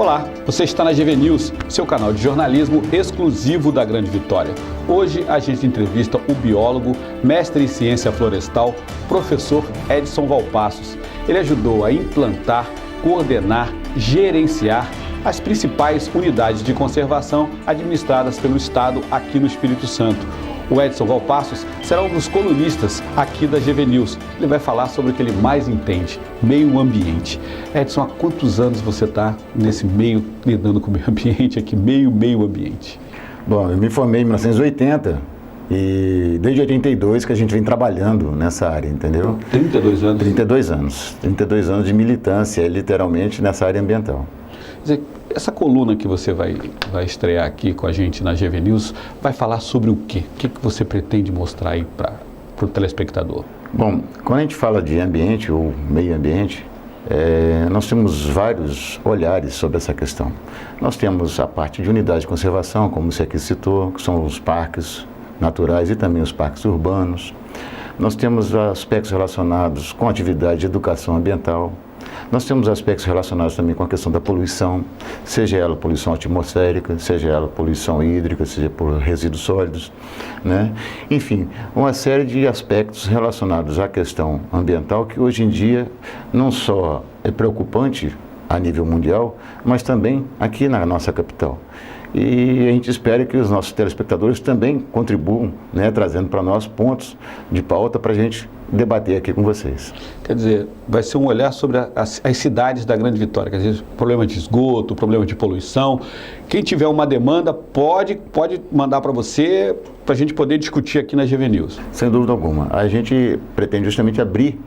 Olá, você está na GV News, seu canal de jornalismo exclusivo da Grande Vitória. Hoje a gente entrevista o biólogo, mestre em ciência florestal, professor Edson Valpassos. Ele ajudou a implantar, coordenar, gerenciar as principais unidades de conservação administradas pelo Estado aqui no Espírito Santo. O Edson Valpassos será um dos colunistas aqui da GV News. Ele vai falar sobre o que ele mais entende, meio ambiente. Edson, há quantos anos você está nesse meio, lidando com o meio ambiente aqui, meio ambiente? Bom, eu me formei em 1980 e desde 82 que a gente vem trabalhando nessa área, entendeu? 32 anos? 32 anos. 32 anos de militância, literalmente, nessa área ambiental. Quer dizer, essa coluna que você vai estrear aqui com a gente na GV News vai falar sobre o quê? O que você pretende mostrar aí para o telespectador? Bom, quando a gente fala de ambiente ou meio ambiente, nós temos vários olhares sobre essa questão. Nós temos a parte de unidade de conservação, como você aqui citou, que são os parques naturais e também os parques urbanos. Nós temos aspectos relacionados com atividade de educação ambiental. Nós temos aspectos relacionados também com a questão da poluição, seja ela poluição atmosférica, seja ela poluição hídrica, seja por resíduos sólidos, né? Enfim, uma série de aspectos relacionados à questão ambiental que hoje em dia não só é preocupante a nível mundial, mas também aqui na nossa capital. E a gente espera que os nossos telespectadores também contribuam, né, trazendo para nós pontos de pauta para a gente debater aqui com vocês. Quer dizer, vai ser um olhar sobre as cidades da Grande Vitória, quer dizer, problema de esgoto, problema de poluição. Quem tiver uma demanda pode mandar para você, para a gente poder discutir aqui na GV News. Sem dúvida alguma. A gente pretende justamente abrir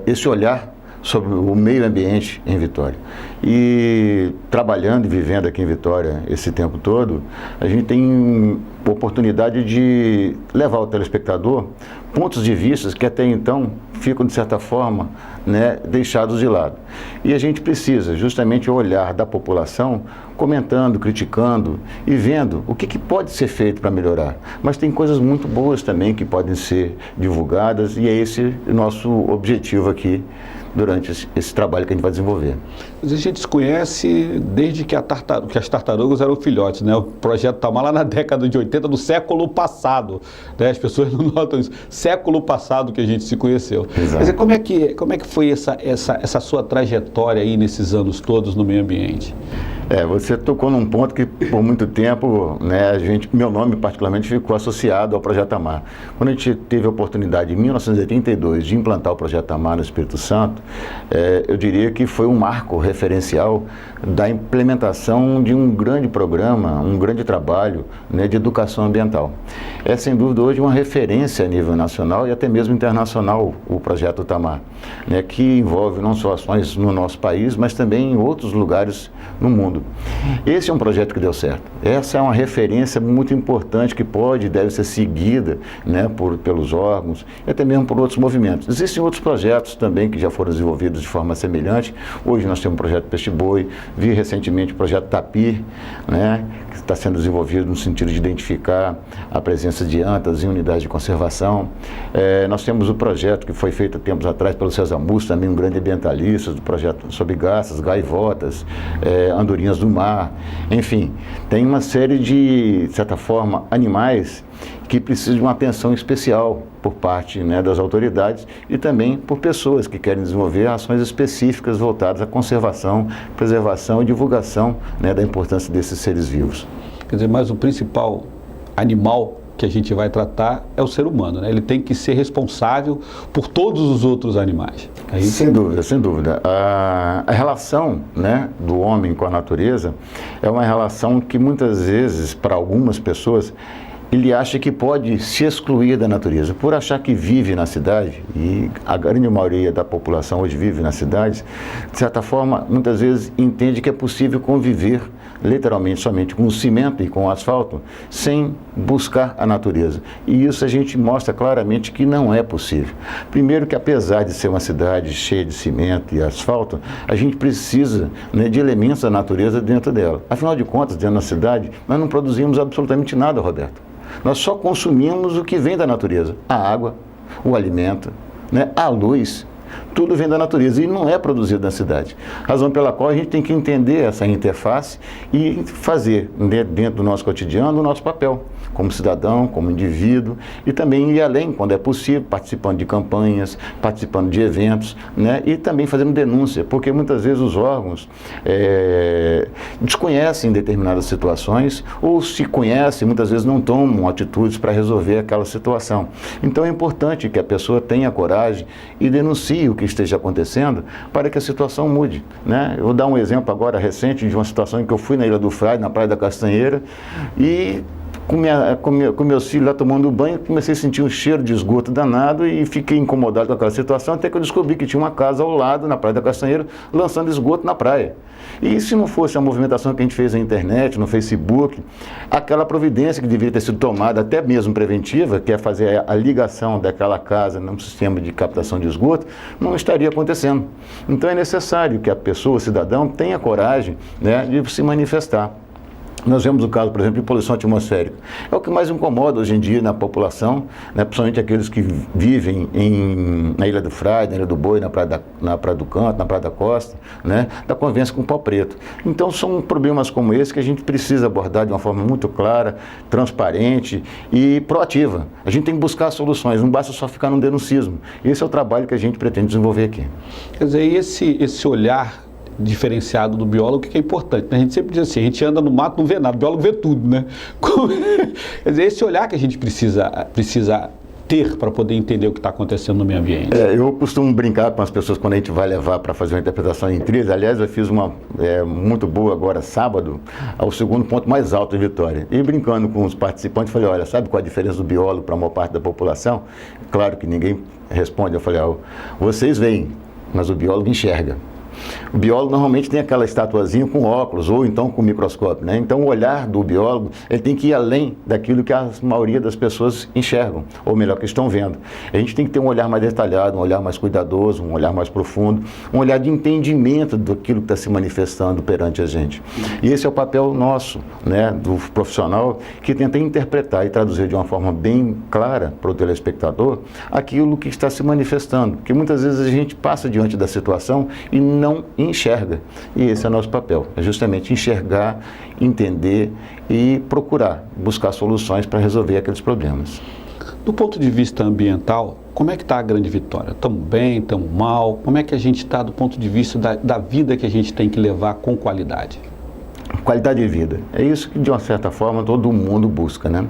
esse olhar sobre o meio ambiente em Vitória. E trabalhando e vivendo aqui em Vitória esse tempo todo, a gente tem oportunidade de levar ao telespectador pontos de vista que até então ficam, de certa forma, né, deixados de lado. E a gente precisa justamente olhar da população, comentando, criticando e vendo o que pode ser feito para melhorar. Mas tem coisas muito boas também que podem ser divulgadas e é esse o nosso objetivo aqui durante esse trabalho que a gente vai desenvolver. Mas a gente se conhece desde que as tartarugas eram filhotes, né? O projeto Tamar lá na década de 80 do século passado, né? As pessoas não notam isso. Século passado que a gente se conheceu. Exato. Mas como é que foi essa sua trajetória aí nesses anos todos no meio ambiente? Você tocou num ponto que por muito tempo, né, meu nome particularmente ficou associado ao Projeto Tamar. Quando a gente teve a oportunidade em 1982 de implantar o Projeto Tamar no Espírito Santo, eu diria que foi um marco referencial da implementação de um grande programa, um grande trabalho, né, de educação ambiental. É sem dúvida hoje uma referência a nível nacional e até mesmo internacional o Projeto Tamar, né, que envolve não só ações no nosso país, mas também em outros lugares no mundo. Esse é um projeto que deu certo. Essa é uma referência muito importante que pode e deve ser seguida, né, pelos órgãos e até mesmo por outros movimentos. Existem outros projetos também que já foram desenvolvidos de forma semelhante. Hoje nós temos o projeto Peixe Boi, vi recentemente o projeto Tapir, né, que está sendo desenvolvido no sentido de identificar a presença de antas em unidades de conservação. Nós temos o projeto que foi feito há tempos atrás pelo César Musso, também um grande ambientalista, do projeto sobre garças, gaivotas, andorinhas do mar, enfim, tem uma série de certa forma, animais que precisam de uma atenção especial por parte, né, das autoridades e também por pessoas que querem desenvolver ações específicas voltadas à conservação, preservação e divulgação, né, da importância desses seres vivos. Quer dizer, mas o principal animal que a gente vai tratar é o ser humano, né? Ele tem que ser responsável por todos os outros animais. É isso? Sem dúvida, sem dúvida. A relação, né, do homem com a natureza é uma relação que muitas vezes, para algumas pessoas, ele acha que pode se excluir da natureza. Por achar que vive na cidade, e a grande maioria da população hoje vive nas cidades, de certa forma, muitas vezes entende que é possível conviver literalmente somente com o cimento e com o asfalto, sem buscar a natureza. E isso a gente mostra claramente que não é possível. Primeiro que apesar de ser uma cidade cheia de cimento e asfalto, a gente precisa, né, de elementos da natureza dentro dela. Afinal de contas, dentro da cidade, nós não produzimos absolutamente nada, Roberto. Nós só consumimos o que vem da natureza, a água, o alimento, né, a luz. Tudo vem da natureza e não é produzido na cidade. Razão pela qual a gente tem que entender essa interface e fazer dentro do nosso cotidiano o nosso papel, como cidadão, como indivíduo, e também ir além, quando é possível, participando de campanhas, participando de eventos, né? E também fazendo denúncia, porque muitas vezes os órgãos desconhecem determinadas situações, ou se conhecem, muitas vezes não tomam atitudes para resolver aquela situação. Então é importante que a pessoa tenha coragem e denuncie o que esteja acontecendo para que a situação mude, né? Eu vou dar um exemplo agora recente de uma situação em que eu fui na Ilha do Frade, na Praia da Castanheira, e com meus filhos lá tomando banho, comecei a sentir um cheiro de esgoto danado e fiquei incomodado com aquela situação, até que eu descobri que tinha uma casa ao lado, na Praia da Castanheira, lançando esgoto na praia. E se não fosse a movimentação que a gente fez na internet, no Facebook, aquela providência que deveria ter sido tomada, até mesmo preventiva, que é fazer a ligação daquela casa num sistema de captação de esgoto, não estaria acontecendo. Então é necessário que a pessoa, o cidadão, tenha coragem, né, de se manifestar. Nós vemos o caso, por exemplo, de poluição atmosférica. É o que mais incomoda hoje em dia na população, né, principalmente aqueles que vivem na Ilha do Frade, na Ilha do Boi, na Praia do Canto, na Praia da Costa, né, da convivência com o pau preto. Então são problemas como esse que a gente precisa abordar de uma forma muito clara, transparente e proativa. A gente tem que buscar soluções, não basta só ficar no denuncismo. Esse é o trabalho que a gente pretende desenvolver aqui. Quer dizer, esse olhar diferenciado do biólogo, que é importante, né? A gente sempre diz assim, a gente anda no mato, não vê nada, o biólogo vê tudo, né? Quer dizer, esse olhar que a gente precisa ter para poder entender o que está acontecendo no meio ambiente. Eu costumo brincar com as pessoas quando a gente vai levar para fazer uma interpretação em trilha. Aliás, eu fiz uma muito boa agora, sábado, ao segundo ponto mais alto de Vitória. E brincando com os participantes, falei, olha, sabe qual a diferença do biólogo para a maior parte da população? Claro que ninguém responde. Eu falei, vocês veem, mas o biólogo enxerga. O biólogo normalmente tem aquela estatuazinha com óculos ou então com microscópio, né? Então o olhar do biólogo, ele tem que ir além daquilo que a maioria das pessoas enxergam, ou melhor, que estão vendo. A gente tem que ter um olhar mais detalhado, um olhar mais cuidadoso, um olhar mais profundo, um olhar de entendimento daquilo que está se manifestando perante a gente. E esse é o papel nosso, né, do profissional, que tenta interpretar e traduzir de uma forma bem clara para o telespectador aquilo que está se manifestando, porque muitas vezes a gente passa diante da situação e não enxerga. E esse é o nosso papel, é justamente enxergar, entender e procurar buscar soluções para resolver aqueles problemas. Do ponto de vista ambiental, como é que está a Grande Vitória? Estamos bem, estamos mal? Como é que a gente está do ponto de vista da vida que a gente tem que levar com qualidade? Qualidade de vida. É isso que, de uma certa forma, todo mundo busca, né?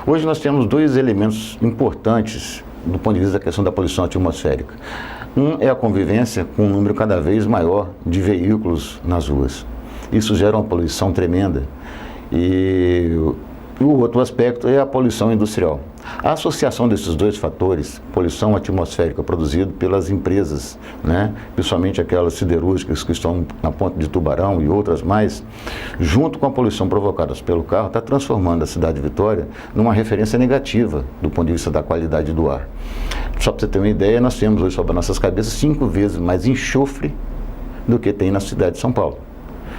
Hoje nós temos dois elementos importantes do ponto de vista da questão da poluição atmosférica. Um é a convivência com um número cada vez maior de veículos nas ruas. Isso gera uma poluição tremenda. E o outro aspecto é a poluição industrial. A associação desses dois fatores, poluição atmosférica produzida pelas empresas, né, principalmente aquelas siderúrgicas que estão na Ponta de Tubarão e outras mais, junto com a poluição provocada pelo carro, está transformando a cidade de Vitória numa referência negativa do ponto de vista da qualidade do ar. Só para você ter uma ideia, nós temos hoje sobre as nossas cabeças 5 vezes mais enxofre do que tem na cidade de São Paulo.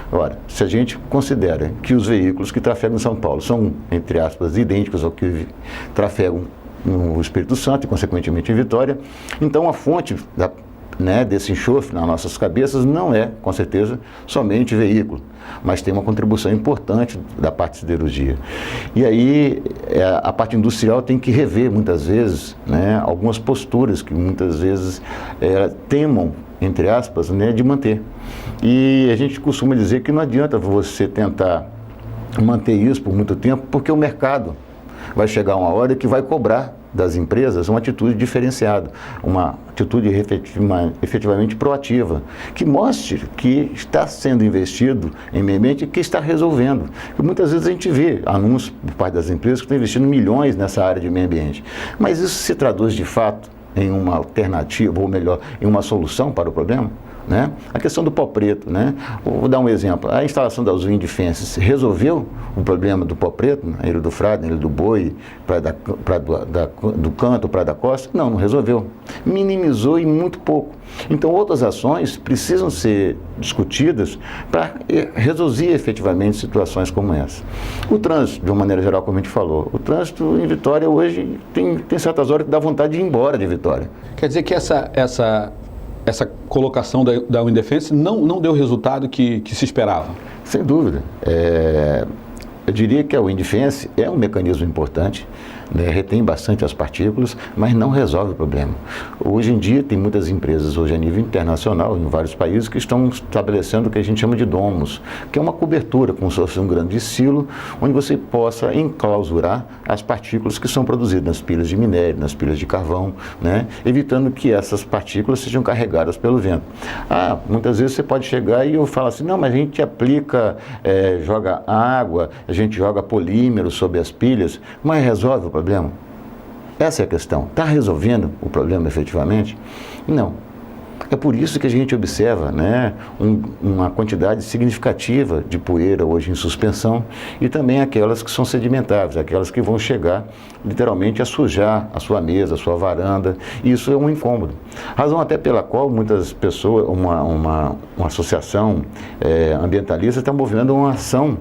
Ora, se a gente considera que os veículos que trafegam em São Paulo são, entre aspas, idênticos ao que trafegam no Espírito Santo e, consequentemente, em Vitória, então a fonte desse enxofre nas nossas cabeças não é, com certeza, somente veículo, mas tem uma contribuição importante da parte de siderurgia. E aí a parte industrial tem que rever, muitas vezes, né, algumas posturas que muitas vezes temam, entre aspas, né, de manter. E a gente costuma dizer que não adianta você tentar manter isso por muito tempo, porque o mercado vai chegar uma hora que vai cobrar das empresas uma atitude diferenciada, uma atitude efetivamente proativa, que mostre que está sendo investido em meio ambiente e que está resolvendo. E muitas vezes a gente vê anúncios por parte das empresas que estão investindo milhões nessa área de meio ambiente, mas isso se traduz de fato em uma alternativa, ou melhor, em uma solução para o problema? Né? A questão do pau preto, né? Vou dar um exemplo. A instalação das wind fences resolveu o problema do pau preto na Ilha do Frade, na Ilha do Boi, do Canto, Praia da Costa? Não, não resolveu. Minimizou e muito pouco. Então, outras ações precisam ser discutidas para resolver efetivamente situações como essa. O trânsito, de uma maneira geral, como a gente falou, o trânsito em Vitória hoje tem certas horas que dá vontade de ir embora de Vitória. Quer dizer que essa essa colocação da Windefense não deu o resultado que se esperava? Sem dúvida. Eu diria que a Windefense é um mecanismo importante, né, retém bastante as partículas, mas não resolve o problema. Hoje em dia tem muitas empresas, hoje a nível internacional, em vários países, que estão estabelecendo o que a gente chama de domos, que é uma cobertura, como se fosse um grande silo, onde você possa enclausurar as partículas que são produzidas nas pilhas de minério, nas pilhas de carvão, né, evitando que essas partículas sejam carregadas pelo vento. Muitas vezes você pode chegar e eu falo assim, não, mas a gente aplica, joga água, a gente joga polímero sobre as pilhas, mas resolve o problema? Essa é a questão. Está resolvendo o problema efetivamente? Não. É por isso que a gente observa, né, uma quantidade significativa de poeira hoje em suspensão e também aquelas que são sedimentáveis, aquelas que vão chegar literalmente a sujar a sua mesa, a sua varanda, e isso é um incômodo. Razão até pela qual muitas pessoas, uma associação ambientalista está movendo uma ação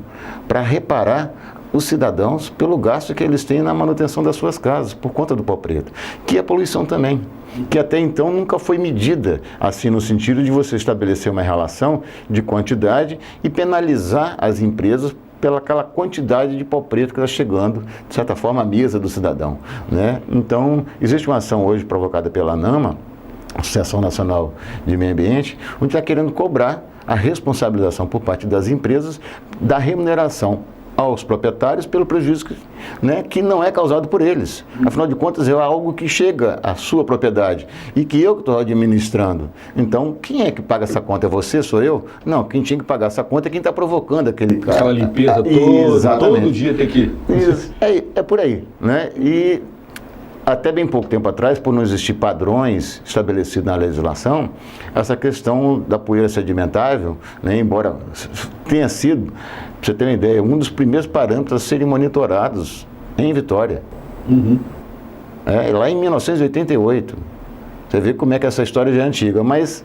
para reparar os cidadãos pelo gasto que eles têm na manutenção das suas casas, por conta do pó preto, que é poluição também, que até então nunca foi medida, assim no sentido de você estabelecer uma relação de quantidade e penalizar as empresas pelaquela quantidade de pó preto que está chegando, de certa forma, à mesa do cidadão, né? Então, existe uma ação hoje provocada pela ANAMA, Associação Nacional de Meio Ambiente, onde está querendo cobrar a responsabilização por parte das empresas da remuneração aos proprietários pelo prejuízo que não é causado por eles. Afinal de contas, é algo que chega à sua propriedade e que eu que estou administrando. Então, quem é que paga essa conta? É você? Sou eu? Não, quem tinha que pagar essa conta é quem está provocando aquela limpeza toda, todo dia tem que... Isso, é por aí, né? E até bem pouco tempo atrás, por não existir padrões estabelecidos na legislação, essa questão da poeira sedimentável, né, embora tenha sido, para você ter uma ideia, um dos primeiros parâmetros a serem monitorados em Vitória. Lá em 1988. Você vê como é que essa história já é antiga, mas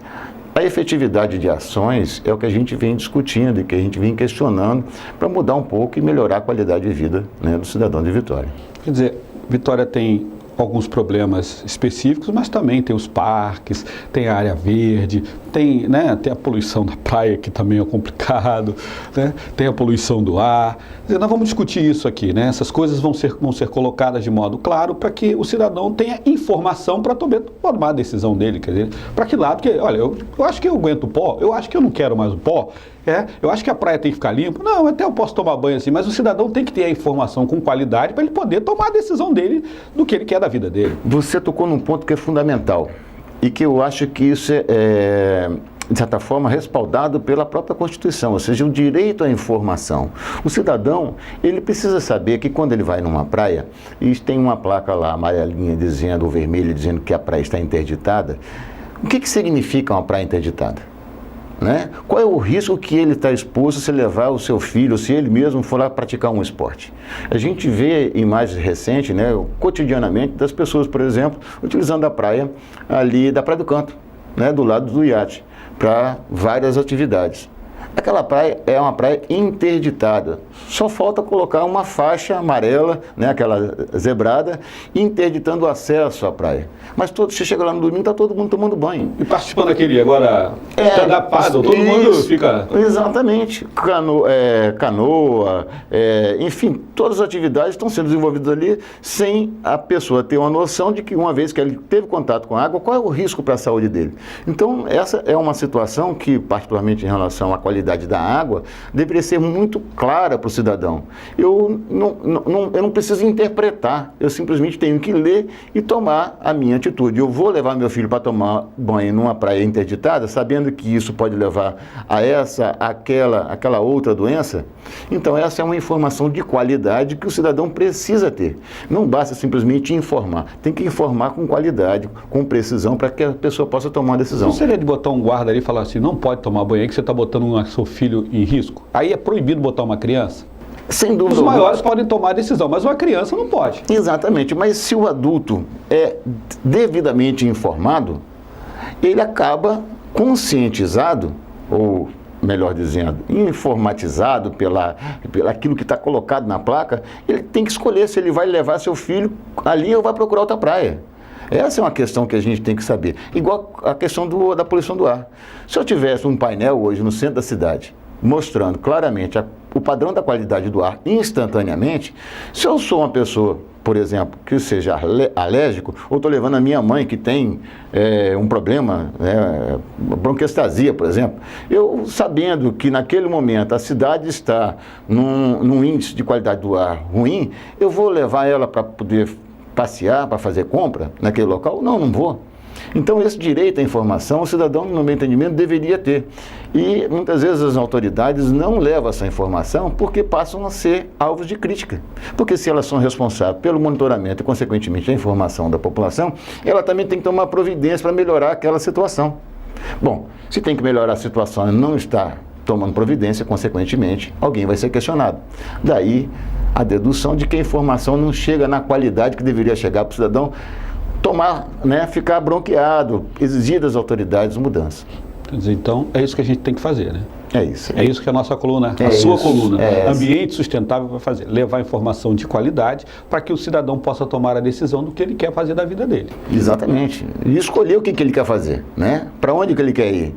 a efetividade de ações é o que a gente vem discutindo e que a gente vem questionando para mudar um pouco e melhorar a qualidade de vida, né, do cidadão de Vitória. Quer dizer, Vitória tem alguns problemas específicos, mas também tem os parques, tem a área verde, tem a poluição da praia, que também é complicado, né? Tem a poluição do ar. Quer dizer, nós vamos discutir isso aqui, né? Essas coisas vão ser colocadas de modo claro para que o cidadão tenha informação para tomar a decisão dele, quer dizer, para que lado, porque, olha, eu acho que eu aguento o pó, eu acho que eu não quero mais o pó, eu acho que a praia tem que ficar limpa, não, até eu posso tomar banho assim, mas o cidadão tem que ter a informação com qualidade para ele poder tomar a decisão dele do que ele quer da vida dele. Você tocou num ponto que é fundamental e que eu acho que isso é de certa forma, respaldado pela própria Constituição, ou seja, o direito à informação. O cidadão, ele precisa saber que quando ele vai numa praia e tem uma placa lá amarelinha dizendo, ou vermelha, dizendo que a praia está interditada, o que significa uma praia interditada? Né? Qual é o risco que ele está exposto se levar o seu filho, ou se ele mesmo for lá praticar um esporte? A gente vê imagens recentes, né, cotidianamente, das pessoas, por exemplo, utilizando a praia ali da Praia do Canto, né, do lado do iate, para várias atividades. Aquela praia é uma praia interditada. Só falta colocar uma faixa amarela, né, aquela zebrada, interditando o acesso à praia. Mas você chega lá no domingo, está todo mundo tomando banho. E participando daquele agora, stand-upado, todo mundo fica... Exatamente. Canoa, enfim, todas as atividades estão sendo desenvolvidas ali sem a pessoa ter uma noção de que uma vez que ele teve contato com a água, qual é o risco para a saúde dele. Então, essa é uma situação que, particularmente em relação à qualidade da água, deveria ser muito clara para o cidadão. Eu não preciso interpretar, eu simplesmente tenho que ler e tomar a minha atitude. Eu vou levar meu filho para tomar banho numa praia interditada, sabendo que isso pode levar a aquela outra doença. Então, essa é uma informação de qualidade que o cidadão precisa ter. Não basta simplesmente informar, tem que informar com qualidade, com precisão, para que a pessoa possa tomar uma decisão. Não seria de botar um guarda ali e falar assim, não pode tomar banho aí que você está botando seu filho em risco? Aí é proibido botar uma criança? Sem dúvida. Os maiores podem tomar a decisão, mas uma criança não pode. Exatamente, mas se o adulto é devidamente informado, ele acaba conscientizado, ou melhor dizendo, informatizado aquilo que está colocado na placa. Ele tem que escolher se ele vai levar seu filho ali ou vai procurar outra praia. Essa é uma questão que a gente tem que saber. Igual a questão da poluição do ar. Se eu tivesse um painel hoje no centro da cidade, mostrando claramente o padrão da qualidade do ar instantaneamente, se eu sou uma pessoa, por exemplo, que seja alérgico, ou estou levando a minha mãe que tem um problema, bronquiectasia, por exemplo, eu sabendo que naquele momento a cidade está num índice de qualidade do ar ruim, eu vou levar ela para poder passear, para fazer compra naquele local? Não vou. Então, esse direito à informação, o cidadão, no meu entendimento, deveria ter. E, muitas vezes, as autoridades não levam essa informação porque passam a ser alvos de crítica. Porque se elas são responsáveis pelo monitoramento e, consequentemente, a informação da população, ela também tem que tomar providência para melhorar aquela situação. Bom, se tem que melhorar a situação e não está tomando providência, consequentemente, alguém vai ser questionado. Daí, a dedução de que a informação não chega na qualidade que deveria chegar para o cidadão, ficar bronqueado, exigir das autoridades mudança. Quer dizer, então, é isso que a gente tem que fazer, né? É isso. É isso que a nossa coluna, a sua coluna, Ambiente Sustentável, vai fazer. Levar informação de qualidade para que o cidadão possa tomar a decisão do que ele quer fazer da vida dele. Exatamente. E escolher o que ele quer fazer, né? Para onde que ele quer ir.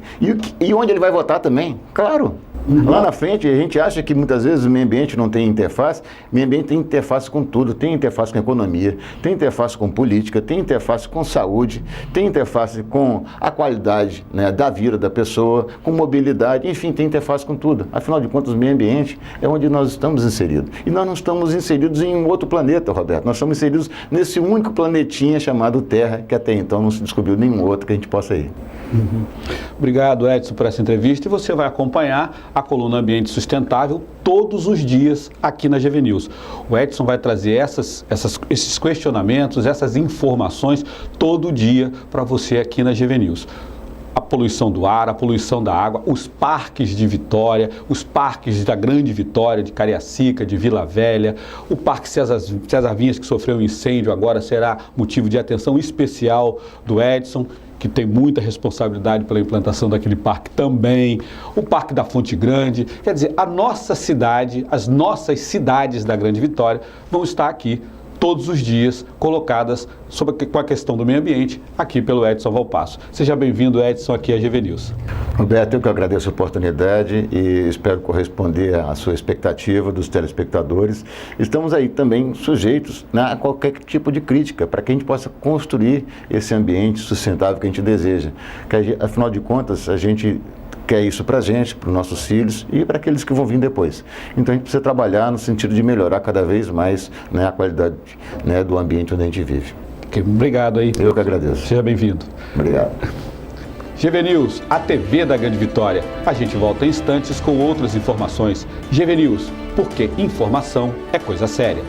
E onde ele vai votar também, claro. Lá na frente, a gente acha que muitas vezes o meio ambiente não tem interface. O meio ambiente tem interface com tudo. Tem interface com economia, tem interface com política, tem interface com saúde, tem interface com a qualidade, né, da vida da pessoa, com mobilidade, enfim, tem interface com tudo. Afinal de contas, o meio ambiente é onde nós estamos inseridos. E nós não estamos inseridos em um outro planeta, Roberto. Nós estamos inseridos nesse único planetinha chamado Terra, que até então não se descobriu nenhum outro que a gente possa ir. Obrigado, Edson, por essa entrevista. E você vai acompanhar a coluna Ambiente Sustentável todos os dias aqui na GV News. O Edson vai trazer esses questionamentos, essas informações todo dia para você aqui na GV News. A poluição do ar, a poluição da água, os parques de Vitória, os parques da Grande Vitória, de Cariacica, de Vila Velha, o Parque César Vinhas, que sofreu um incêndio, agora será motivo de atenção especial do Edson, que tem muita responsabilidade pela implantação daquele parque também, o Parque da Fonte Grande. Quer dizer, a nossa cidade, as nossas cidades da Grande Vitória vão estar aqui todos os dias colocadas com a questão do meio ambiente aqui pelo Edson Valpasso. Seja bem-vindo, Edson, aqui à GV News. Roberto, eu que agradeço a oportunidade e espero corresponder à sua expectativa dos telespectadores. Estamos aí também sujeitos, né, a qualquer tipo de crítica para que a gente possa construir esse ambiente sustentável que a gente deseja. Que, afinal de contas, a gente quer isso para a gente, para os nossos filhos e para aqueles que vão vir depois. Então a gente precisa trabalhar no sentido de melhorar cada vez mais, né, a qualidade, né, do ambiente onde a gente vive. Okay, obrigado aí. Eu que agradeço. Seja bem-vindo. Obrigado. GV News, a TV da Grande Vitória. A gente volta em instantes com outras informações. GV News, porque informação é coisa séria.